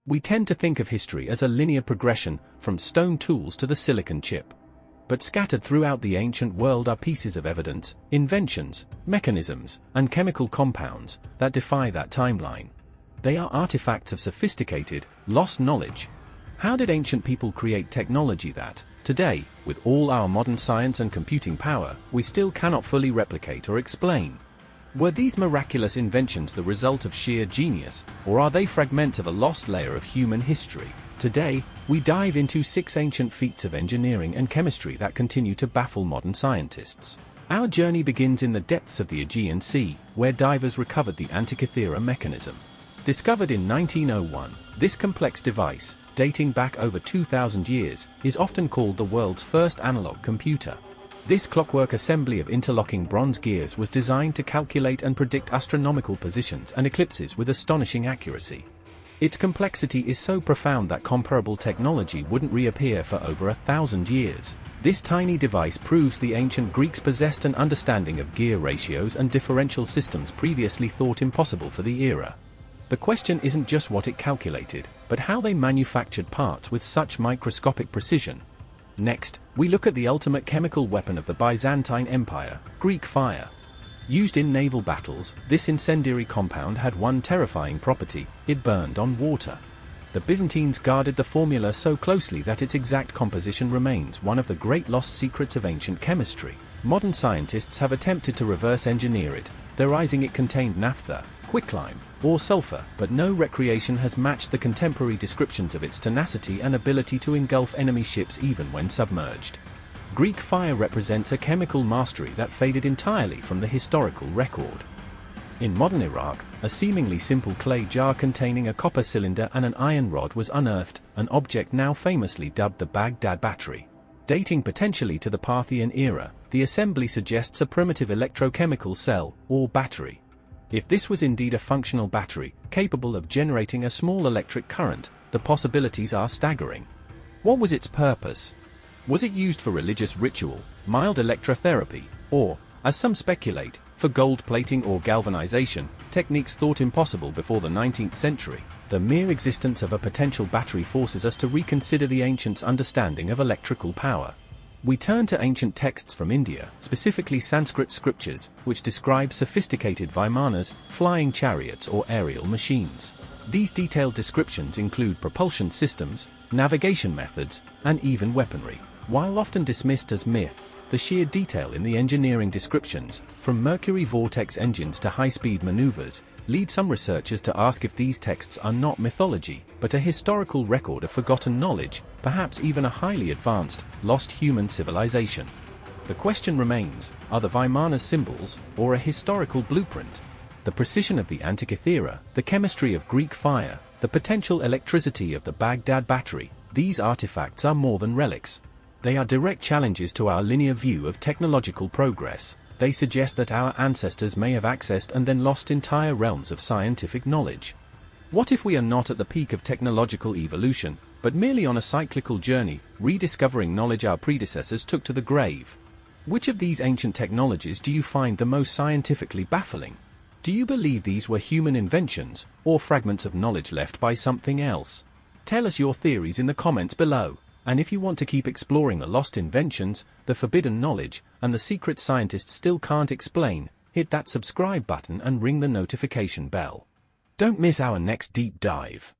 We tend to think of history as a linear progression from stone tools to the silicon chip. But scattered throughout the ancient world are pieces of evidence, inventions, mechanisms, and chemical compounds that defy that timeline. They are artifacts of sophisticated, lost knowledge. How did ancient people create technology that, today, with all our modern science and computing power, we still cannot fully replicate or explain? Were these miraculous inventions the result of sheer genius, or are they fragments of a lost layer of human history? Today, we dive into 6 ancient feats of engineering and chemistry that continue to baffle modern scientists. Our journey begins in the depths of the Aegean Sea, where divers recovered the ANTIKYTHERA mechanism. Discovered in 1901, this complex device, dating back over 2,000 years, is often called the world's first analog computer. This clockwork assembly of interlocking bronze gears was designed to calculate and predict astronomical positions and eclipses with astonishing accuracy. Its complexity is so profound that comparable technology wouldn't reappear for over 1,000 years. This tiny device proves the ancient Greeks possessed an understanding of gear ratios and differential systems previously thought impossible for the era. The question isn't just what it calculated, but how they manufactured parts with such microscopic precision. Next, we look at the ultimate chemical weapon of the Byzantine Empire, Greek fire. Used in naval battles, this incendiary compound had one terrifying property: it burned on water. The Byzantines guarded the formula so closely that its exact composition remains one of the great lost secrets of ancient chemistry. Modern scientists have attempted to reverse engineer it, theorizing it contained naphtha, quicklime, or sulfur, but no recreation has matched the contemporary descriptions of its tenacity and ability to engulf enemy ships even when submerged. Greek fire represents a chemical mastery that faded entirely from the historical record. In modern Iraq, a seemingly simple clay jar containing a copper cylinder and an iron rod was unearthed, an object now famously dubbed the Baghdad Battery. Dating potentially to the Parthian era, the assembly suggests a primitive electrochemical cell, or battery. If this was indeed a functional battery, capable of generating a small electric current, the possibilities are staggering. What was its purpose? Was it used for religious ritual, mild electrotherapy, or, as some speculate, for gold plating or galvanization, techniques thought impossible before the 19th century? The mere existence of a potential battery forces us to reconsider the ancients' understanding of electrical power. We turn to ancient texts from India, specifically Sanskrit scriptures, which describe sophisticated vimanas, flying chariots or aerial machines. These detailed descriptions include propulsion systems, navigation methods, and even weaponry. While often dismissed as myth, the sheer detail in the engineering descriptions, from mercury vortex engines to high-speed maneuvers, lead some researchers to ask if these texts are not mythology, but a historical record of forgotten knowledge, perhaps even a highly advanced, lost human civilization. The question remains, are the Vimanas symbols, or a historical blueprint? The precision of the Antikythera, the chemistry of Greek fire, the potential electricity of the Baghdad Battery, these artifacts are more than relics. They are direct challenges to our linear view of technological progress. They suggest that our ancestors may have accessed and then lost entire realms of scientific knowledge. What if we are not at the peak of technological evolution, but merely on a cyclical journey, rediscovering knowledge our predecessors took to the grave? Which of these ancient technologies do you find the most scientifically baffling? Do you believe these were human inventions, or fragments of knowledge left by something else? Tell us your theories in the comments below. And if you want to keep exploring the lost inventions, the forbidden knowledge, and the secrets scientists still can't explain, hit that subscribe button and ring the notification bell. Don't miss our next deep dive.